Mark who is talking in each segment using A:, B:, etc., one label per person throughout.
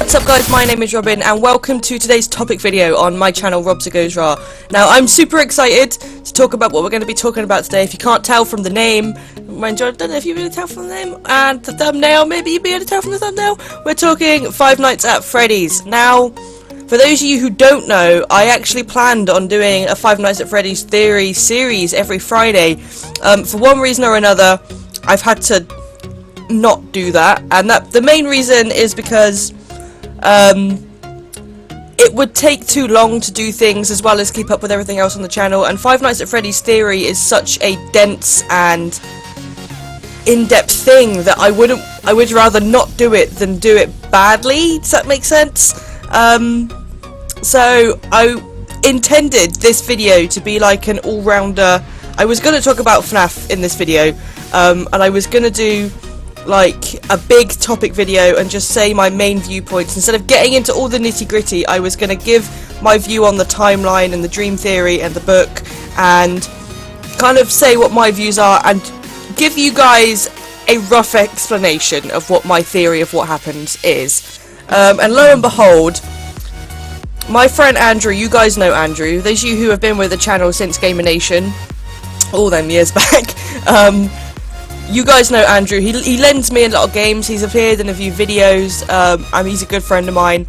A: What's up guys, my name is Robin and welcome to today's topic video on my channel RobzarrGoesRawr. Now I'm super excited to talk about what we're going to be talking about today. If you can't tell from the name, I don't know if you'll be able to tell from the name and the thumbnail, maybe you'll be able to tell from the thumbnail, we're talking Five Nights at Freddy's. Now, for those of you who don't know, I actually planned on doing a Five Nights at Freddy's theory series every Friday. For one reason or another, I've had to not do that, and the main reason is because it would take too long to do things as well as keep up with everything else on the channel, and Five Nights at Freddy's theory is such a dense and in-depth thing that I would rather not do it than do it badly. Does that make sense? So I intended this video to be like an all-rounder. I was going to talk about FNAF in this video, and I was going to do like a big topic video and just say my main viewpoints. Instead of getting into all the nitty-gritty, I was going to give my view on the timeline and the dream theory and the book and kind of say what my views are and give you guys a rough explanation of what my theory of what happened is. And lo and behold, my friend Andrew, you guys know Andrew, those of you who have been with the channel since Gamer Nation, all them years back, you guys know Andrew. He lends me a lot of games. He's appeared in a few videos. He's a good friend of mine.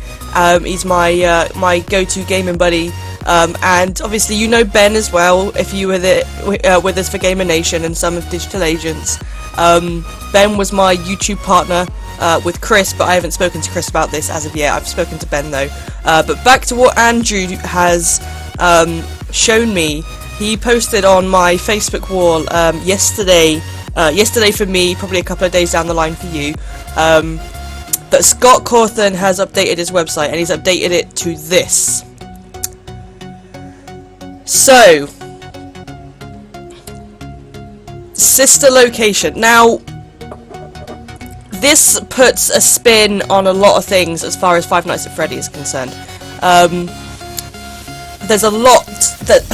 A: He's my my go-to gaming buddy. And obviously you know Ben as well, if you were with us for Gamer Nation and some of Digital Agents. Ben was my YouTube partner with Chris, but I haven't spoken to Chris about this as of yet. I've spoken to Ben though. But back to what Andrew has shown me. He posted on my Facebook wall yesterday for me, probably a couple of days down the line for you, that Scott Cawthon has updated his website, and he's updated it to this. So, sister location. Now, this puts a spin on a lot of things as far as Five Nights at Freddy is concerned. There's a lot that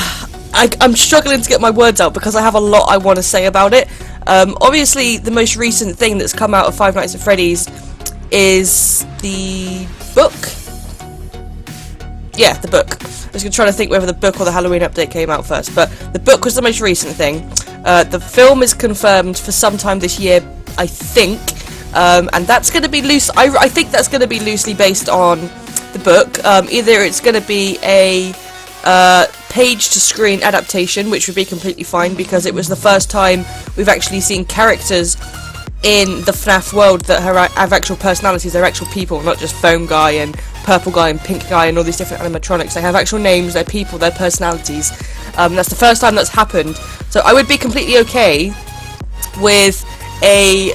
A: I'm struggling to get my words out because I have a lot I want to say about it. Obviously, the most recent thing that's come out of Five Nights at Freddy's is the book. Yeah, the book. I was trying to think whether the book or the Halloween update came out first, but the book was the most recent thing. The film is confirmed for sometime this year, I think, and that's going to be loose. I think that's going to be loosely based on the book. Either it's going to be a page-to-screen adaptation, which would be completely fine because it was the first time we've actually seen characters in the FNAF world that have actual personalities. They're actual people, not just foam guy and purple guy and pink guy and all these different animatronics. They have actual names, they're people, they're personalities. That's the first time that's happened, so I would be completely okay with a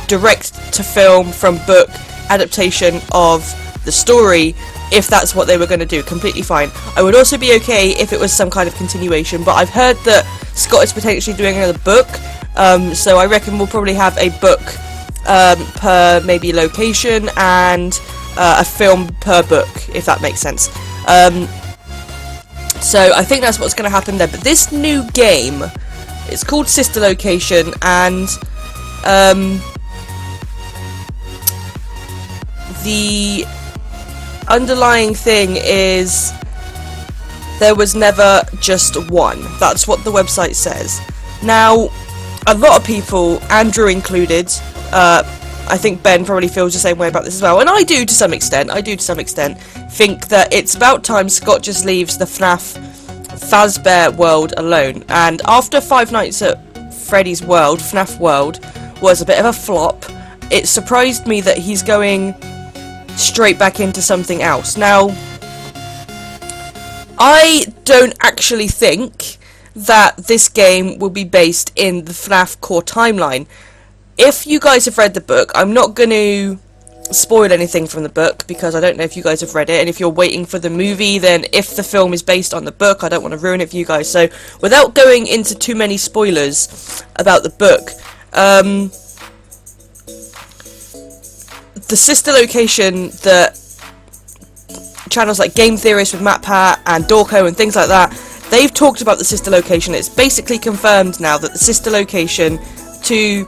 A: direct-to-film from book adaptation of the story if that's what they were going to do. Completely fine. I would also be okay if it was some kind of continuation, but I've heard that Scott is potentially doing another book, so I reckon we'll probably have a book per maybe location and a film per book, if that makes sense. So I think that's what's going to happen there. But this new game, it's called Sister Location, and the underlying thing is there was never just one. That's what the website says. Now, a lot of people, Andrew included, I think Ben probably feels the same way about this as well, and I do to some extent, think that it's about time Scott just leaves the FNAF Fazbear world alone. And after Five Nights at Freddy's world, FNAF world, was a bit of a flop, it surprised me that he's going straight back into something else. Now, I don't actually think that this game will be based in the FNAF core timeline. If you guys have read the book, I'm not going to spoil anything from the book because I don't know if you guys have read it, and if you're waiting for the movie, then if the film is based on the book, I don't want to ruin it for you guys. So without going into too many spoilers about the book, the sister location that channels like Game Theorist with MatPat and Dorco and things like that, they've talked about the sister location. It's basically confirmed now that the sister location to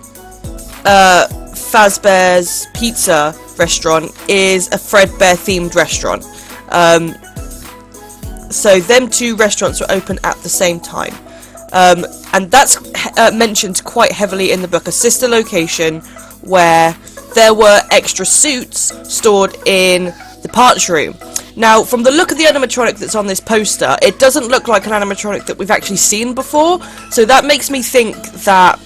A: Fazbear's Pizza restaurant is a Fredbear themed restaurant. So them two restaurants were open at the same time. And that's mentioned quite heavily in the book, a sister location where there were extra suits stored in the parts room. Now, from the look of the animatronic that's on this poster, it doesn't look like an animatronic that we've actually seen before, so that makes me think that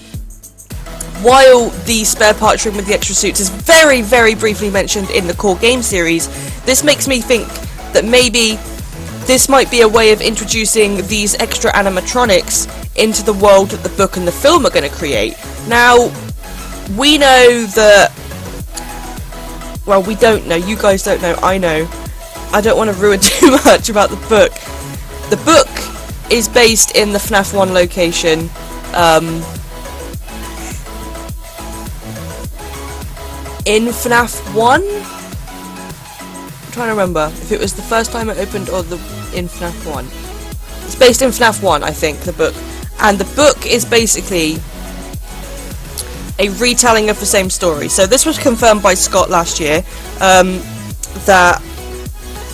A: while the spare parts room with the extra suits is very, very briefly mentioned in the core game series, this makes me think that maybe this might be a way of introducing these extra animatronics into the world that the book and the film are going to create. Now, we know that... Well, we don't know. You guys don't know. I know. I don't want to ruin too much about the book. The book is based in the FNAF 1 location. In FNAF 1? I'm trying to remember if it was the first time it opened or in FNAF 1. It's based in FNAF 1, I think, the book. And the book is basically a retelling of the same story. So this was confirmed by Scott last year, that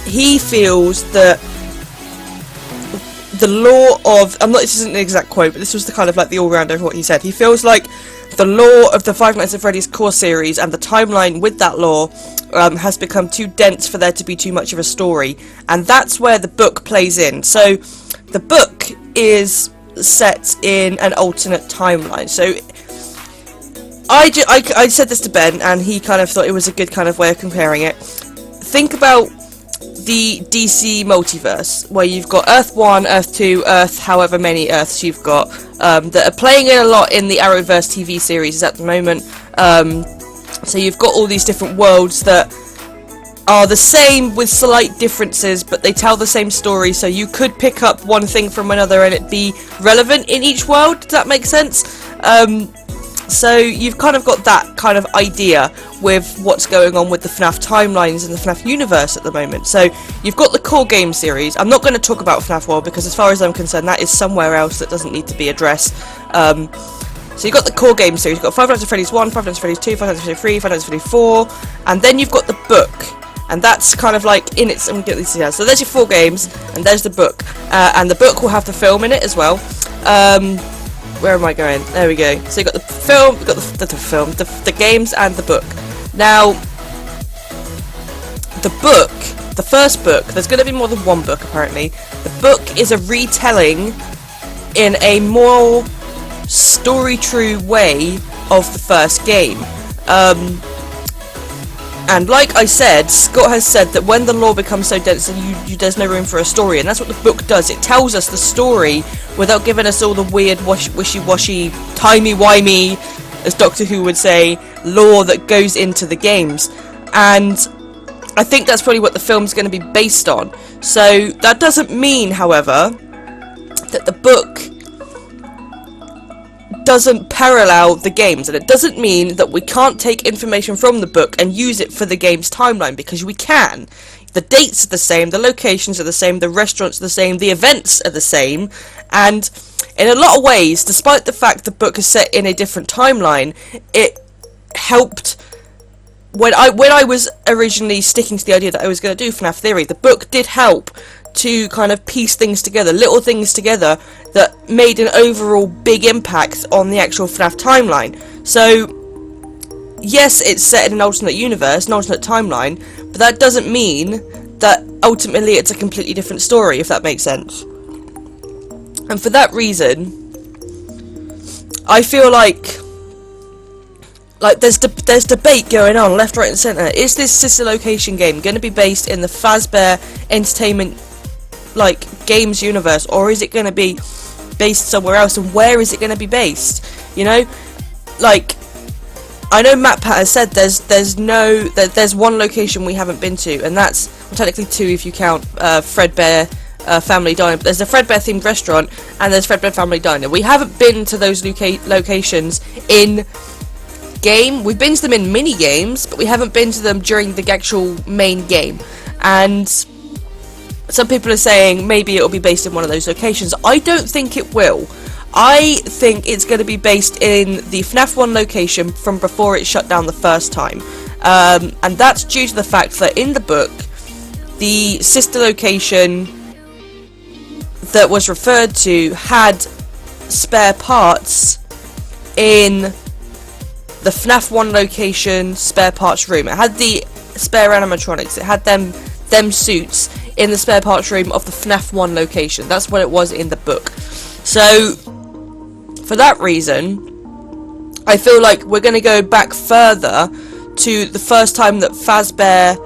A: he feels that the lore of... this isn't an exact quote, but this was the kind of like the all-round of what he said. He feels like the lore of the Five Nights at Freddy's core series and the timeline with that lore has become too dense for there to be too much of a story. And that's where the book plays in. So the book is set in an alternate timeline. So I said this to Ben, and he kind of thought it was a good kind of way of comparing it. Think about the DC multiverse, where you've got Earth 1, Earth 2, Earth however many Earths you've got, that are playing in a lot in the Arrowverse TV series at the moment. So you've got all these different worlds that are the same with slight differences, but they tell the same story, so you could pick up one thing from another and it be relevant in each world. Does that make sense? So you've kind of got that kind of idea with what's going on with the FNAF timelines and the FNAF universe at the moment. So you've got the core game series. I'm not going to talk about FNAF World because as far as I'm concerned that is somewhere else that doesn't need to be addressed. So you've got the core game series. You've got Five Nights at Freddy's 1, Five Nights at Freddy's 2, Five Nights at Freddy's 3, Five Nights at Freddy's 4, and then you've got the book. And that's kind of like in its... I'm going to get these here. So there's your 4 games, and there's the book. And the book will have the film in it as well. Where am I going? There we go. So you've got the film, you've got the games and the book. Now, the book, the first book, there's going to be more than one book apparently. The book is a retelling in a more story-true way of the first game. And like I said, Scott has said that when the lore becomes so dense, there's no room for a story, and that's what the book does. It tells us the story without giving us all the weird, wishy-washy, timey-wimey, as Doctor Who would say, lore that goes into the games. And I think that's probably what the film's going to be based on. So that doesn't mean, however, that the book doesn't parallel the games, and it doesn't mean that we can't take information from the book and use it for the game's timeline, because we can. The dates are the same, the locations are the same, the restaurants are the same, the events are the same, and in a lot of ways, despite the fact the book is set in a different timeline, it helped. When I was originally sticking to the idea that I was going to do FNAF Theory, the book did help to kind of piece things together, little things together that made an overall big impact on the actual FNAF timeline. So, yes, it's set in an alternate universe, an alternate timeline, but that doesn't mean that ultimately it's a completely different story, if that makes sense. And for that reason, I feel like there's debate going on left, right and centre. Is this sister location game going to be based in the Fazbear Entertainment games universe, or is it going to be based somewhere else, and where is it going to be based? You know, I know MatPat has said there's one location we haven't been to, and that's, well, technically 2 if you count Fredbear Family Diner, but there's the Fredbear themed restaurant and there's Fredbear Family Diner. We haven't been to those locations in game. We've been to them in mini games, but we haven't been to them during the actual main game. And some people are saying maybe it'll be based in one of those locations. I don't think it will. I think it's going to be based in the FNAF 1 location from before it shut down the first time. and that's due to the fact that in the book, the sister location that was referred to had spare parts in the FNAF 1 location spare parts room. It had the spare animatronics, it had them suits in the spare parts room of the FNAF 1 location. That's what it was in the book. So, for that reason, I feel like we're going to go back further to the first time that Fazbear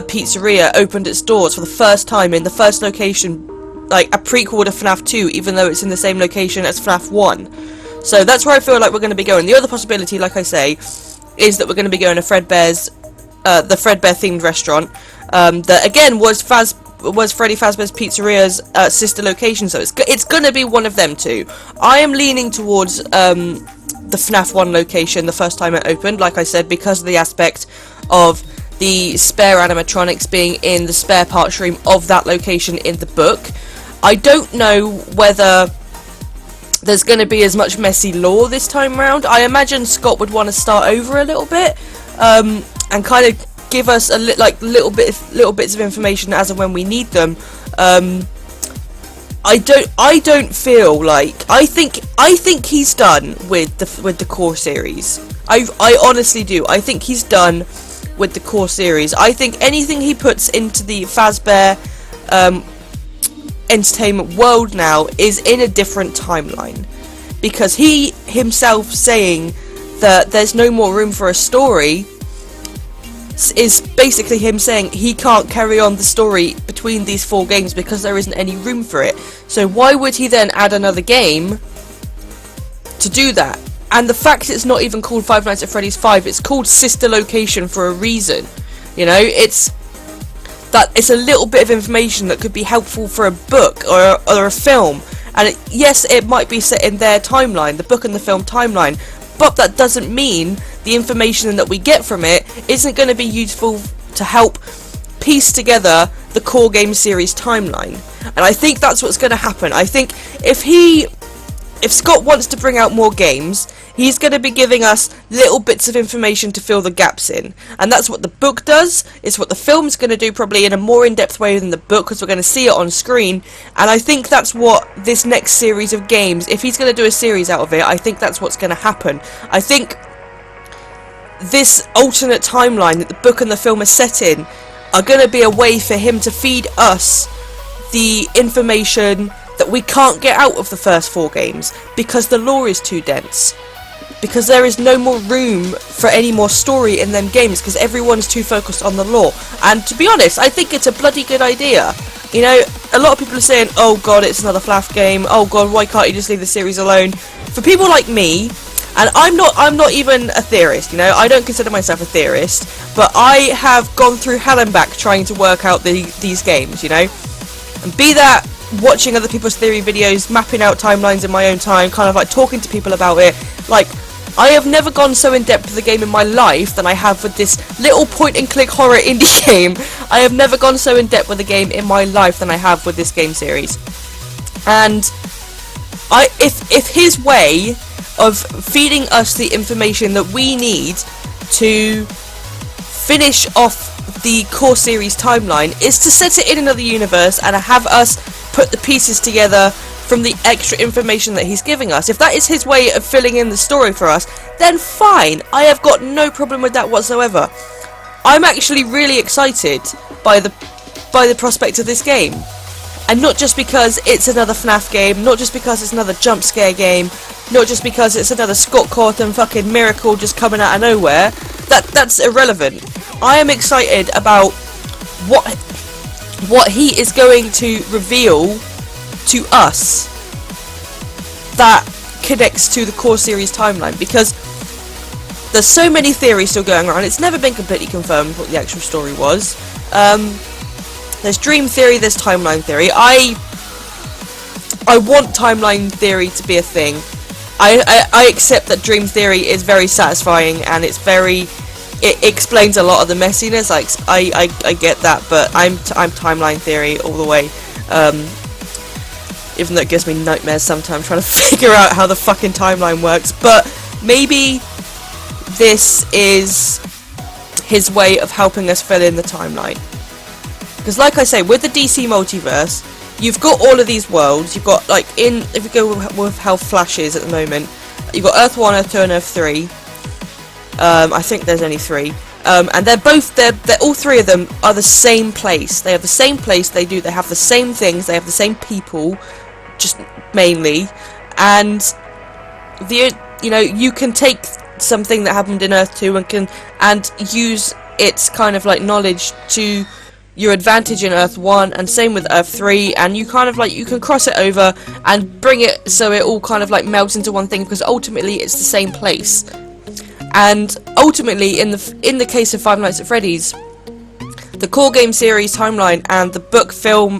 A: Pizzeria opened its doors for the first time in the first location, like a prequel to FNAF 2, even though it's in the same location as FNAF 1. So that's where I feel like we're going to be going. The other possibility, like I say, is that we're going to be going to Fredbear's, the Fredbear themed restaurant, that again was Freddy Fazbear's Pizzeria's sister location. So it's going to be one of them two. I am leaning towards the FNAF 1 location the first time it opened, like I said, because of the aspect of the spare animatronics being in the spare parts room of that location in the book. I don't know whether there's going to be as much messy lore this time around. I imagine Scott would want to start over a little bit, and kind of give us a little bits of information as and when we need them. I don't feel like I think he's done with the core series. I honestly do. I think he's done with the core series. I think anything he puts into the Fazbear entertainment world now is in a different timeline, because he himself saying that there's no more room for a story is basically him saying he can't carry on the story between these 4 games because there isn't any room for it. So why would he then add another game to do that? And the fact it's not even called Five Nights at Freddy's 5, it's called Sister Location for a reason. You know, it's a little bit of information that could be helpful for a book or a film. And yes, it might be set in their timeline, the book and the film timeline, but that doesn't mean the information that we get from it isn't going to be useful to help piece together the core game series timeline. And I think that's what's going to happen. I think if Scott wants to bring out more games, he's going to be giving us little bits of information to fill the gaps in. And that's what the book does, it's what the film's going to do, probably in a more in-depth way than the book, because we're going to see it on screen. And I think that's what this next series of games, if he's going to do a series out of it, I think that's what's going to happen. I think this alternate timeline that the book and the film are set in are going to be a way for him to feed us the information that we can't get out of the first 4 games, because the lore is too dense. Because there is no more room for any more story in them games, because everyone's too focused on the lore. And to be honest, I think it's a bloody good idea. You know, a lot of people are saying, oh god, it's another FNAF game, oh god, why can't you just leave the series alone? For people like me, and I'm not even a theorist, you know, I don't consider myself a theorist, but I have gone through hell and back trying to work out these games, you know? And be that watching other people's theory videos, mapping out timelines in my own time, kind of like talking to people about it. Like, I have never gone so in depth with the game in my life than I have with this little point and click horror indie game. I have never gone so in depth with a game in my life than I have with this game series. And if his way of feeding us the information that we need to finish off the core series timeline is to set it in another universe and have us put the pieces together from the extra information that he's giving us. If that is his way of filling in the story for us, then fine. I have got no problem with that whatsoever. I'm actually really excited by the prospect of this game. And not just because it's another FNAF game, not just because it's another jump scare game, not just because it's another Scott Cawthon fucking miracle just coming out of nowhere. That's irrelevant. I am excited about what he is going to reveal to us that connects to the core series timeline, because there's so many theories still going around. It's never been completely confirmed what the actual story was. There's dream theory, there's timeline theory. I want timeline theory to be a thing. I accept that dream theory is very satisfying and it explains a lot of the messiness. I get that, but I'm timeline theory all the way. Even though it gives me nightmares sometimes trying to figure out how the fucking timeline works. But maybe this is his way of helping us fill in the timeline. Because like I say, with the DC multiverse, you've got all of these worlds. You've got, like, if you go with how Flash is at the moment, you've got Earth 1, Earth 2 and Earth 3. I think there's only 3. And they're all 3 of them are the same place. They have the same place, they have the same things, they have the same people, just mainly. And you can take something that happened in Earth 2 and use its kind of like knowledge to your advantage in Earth 1, and same with Earth 3, and you kind of like, you can cross it over and bring it so it all kind of like melts into one thing, because ultimately it's the same place. And ultimately, in the case of Five Nights at Freddy's, the core game series timeline and the book/film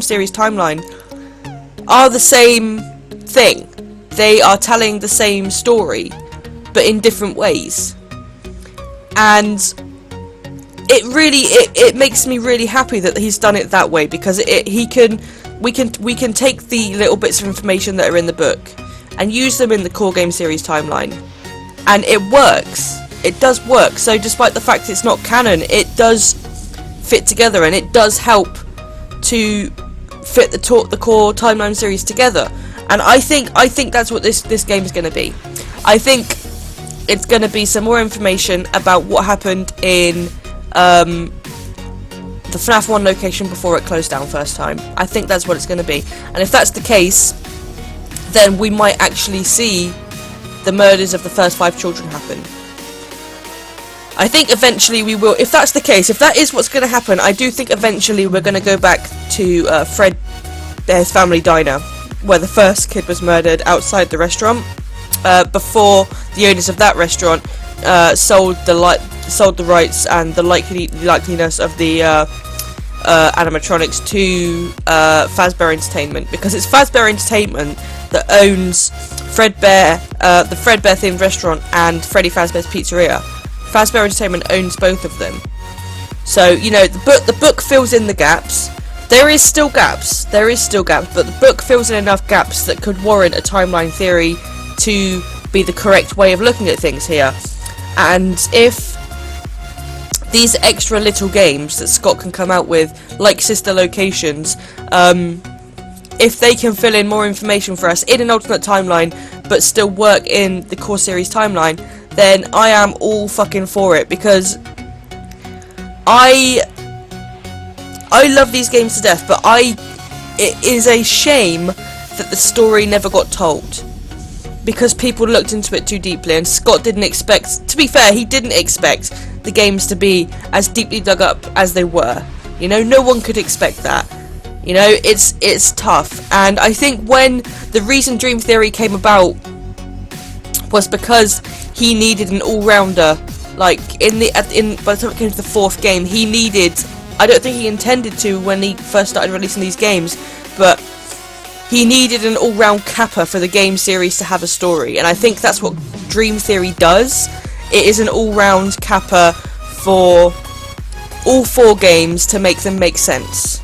A: series timeline are the same thing. They are telling the same story, but in different ways. And it makes me really happy that he's done it that way, because we can take the little bits of information that are in the book and use them in the core game series timeline, and it works. It does work. So despite the fact it's not canon, it does fit together, and it does help to fit the core timeline series together. And I think that's what this game is going to be. I think it's going to be some more information about what happened in the FNAF 1 location before it closed down first time. I think that's what it's going to be. And if that's the case, then we might actually see the murders of the first 5 children happen. I think eventually we will. If that's the case, if that is what's going to happen, I do think eventually we're going to go back to his family diner, where the first kid was murdered outside the restaurant, before the owners of that restaurant sold the rights and the likeliness of the animatronics to Fazbear Entertainment, because it's Fazbear Entertainment that owns Fredbear, the Fredbear themed restaurant, and Freddy Fazbear's Pizzeria. Fazbear Entertainment owns both of them. So, the book fills in the gaps. There is still gaps, but the book fills in enough gaps that could warrant a timeline theory to be the correct way of looking at things here. And if these extra little games that Scott can come out with, like sister locations, if they can fill in more information for us in an alternate timeline, but still work in the core series timeline, then I am all fucking for it, because I love these games to death, but it is a shame that the story never got told, because people looked into it too deeply, and Scott didn't expect, to be fair, he didn't expect the games to be as deeply dug up as they were. No one could expect that. It's tough, and I think when the reason Dream Theory came about was because he needed an all-rounder. Like by the time it came to the 4th game, he needed. I don't think he intended to when he first started releasing these games, but he needed an all-round capper for the game series to have a story, and I think that's what Dream Theory does. It is an all-round capper for all 4 games to make them make sense,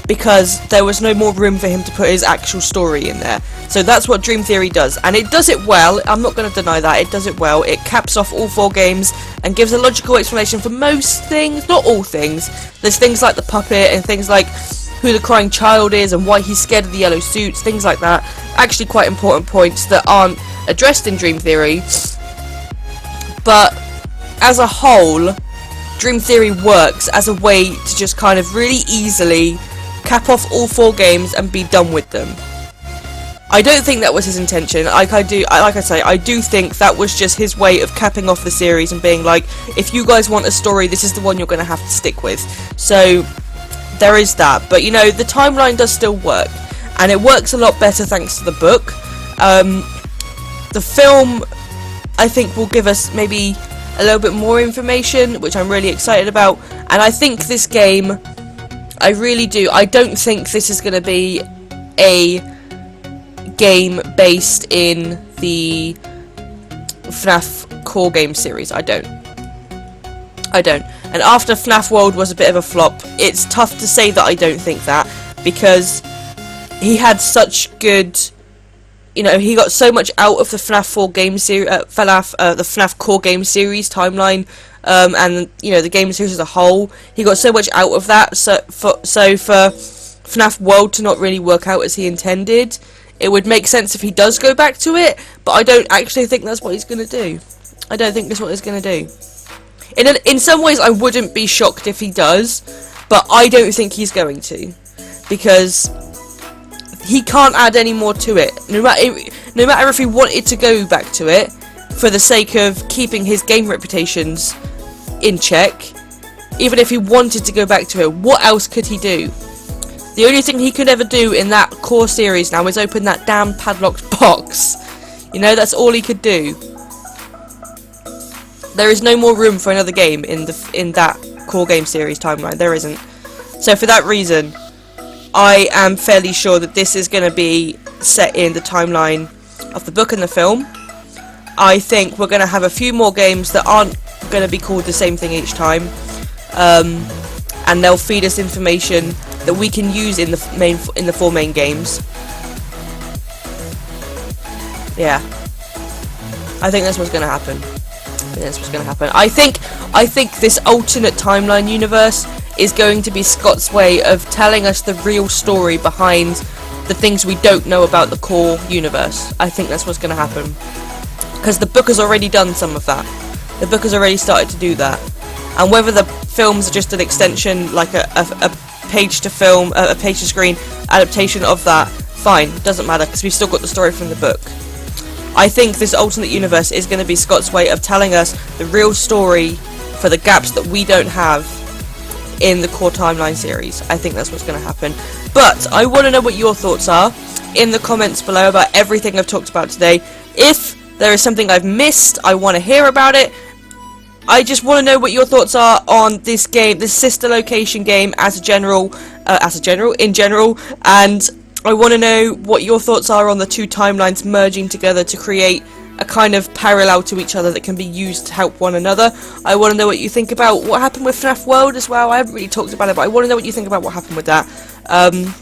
A: because there was no more room for him to put his actual story in there. So that's what Dream Theory does, and it does it well. I'm not going to deny that, it does it well. It caps off all 4 games and gives a logical explanation for most things, not all things. There's things like the puppet, and things like who the crying child is and why he's scared of the yellow suits, things like that. Actually quite important points that aren't addressed in Dream Theory. But as a whole, Dream Theory works as a way to just kind of really easily cap off all 4 games and be done with them. I don't think that was his intention. Like I do think that was just his way of capping off the series and being like, if you guys want a story, this is the one you're going to have to stick with. So there is that. But the timeline does still work, and it works a lot better thanks to the book. The film, I think, will give us maybe a little bit more information, which I'm really excited about. And I think this game, I really do. I don't think this is going to be a game based in the FNAF core game series. I don't. And after FNAF World was a bit of a flop, it's tough to say that I don't think that, because he had such good you know, he got so much out of the FNAF 4 game series, the FNAF core game series timeline, and you know, the game series as a whole. He got so much out of that. So for FNAF World to not really work out as he intended, it would make sense if he does go back to it. But I don't actually think that's what he's gonna do. I don't think that's what he's gonna do. In some ways, I wouldn't be shocked if he does, but I don't think he's going to, because he can't add any more to it. No matter if he wanted to go back to it, for the sake of keeping his game reputations in check, even if he wanted to go back to it, what else could he do? The only thing he could ever do in that core series now is open that damn padlocked box. You know, that's all he could do. There is no more room for another game in that core game series timeline. There isn't. So for that reason, I am fairly sure that this is going to be set in the timeline of the book and the film. I think we're going to have a few more games that aren't going to be called the same thing each time, and they'll feed us information that we can use in the 4 main games. Yeah, I think that's what's going to happen. I think this alternate timeline universe is going to be Scott's way of telling us the real story behind the things we don't know about the core universe. I think that's what's going to happen, because the book has already done some of that. The book has already started to do that, and whether the films are just an extension, like a page to film, a page to screen adaptation of that, fine, doesn't matter, because we've still got the story from the book. I think this alternate universe is going to be Scott's way of telling us the real story for the gaps that we don't have in the core timeline series. I think that's what's going to happen. But I want to know what your thoughts are in the comments below about everything I've talked about today. If there is something I've missed, I want to hear about it. I just want to know what your thoughts are on this game, this sister location game in general, and I want to know what your thoughts are on the 2 timelines merging together to create a kind of parallel to each other that can be used to help one another. I want to know what you think about what happened with FNAF World as well. I haven't really talked about it, but I want to know what you think about what happened with that. And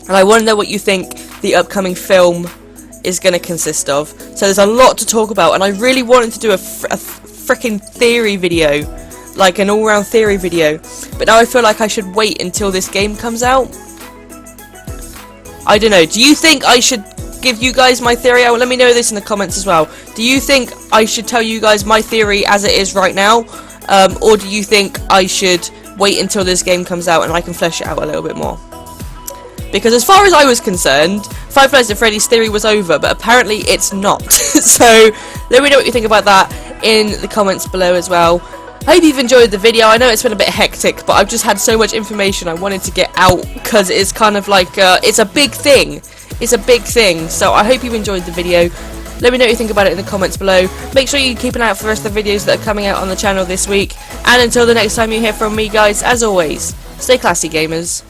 A: I want to know what you think the upcoming film is going to consist of. So there's a lot to talk about, and I really wanted to do a freaking theory video, like an all-round theory video, but now I feel like I should wait until this game comes out. I don't know. Do you think I should give you guys my theory out? Let me know this in the comments as well. Do you think I should tell you guys my theory as it is right now? Or do you think I should wait until this game comes out and I can flesh it out a little bit more? Because as far as I was concerned, Five Nights at Freddy's theory was over, but apparently it's not. So let me know what you think about that in the comments below as well. I hope you've enjoyed the video. I know it's been a bit hectic, but I've just had so much information I wanted to get out, because it's kind of like, it's a big thing. It's a big thing, so I hope you've enjoyed the video. Let me know what you think about it in the comments below. Make sure you keep an eye out for the rest of the videos that are coming out on the channel this week. And until the next time you hear from me, guys, as always, stay classy, gamers.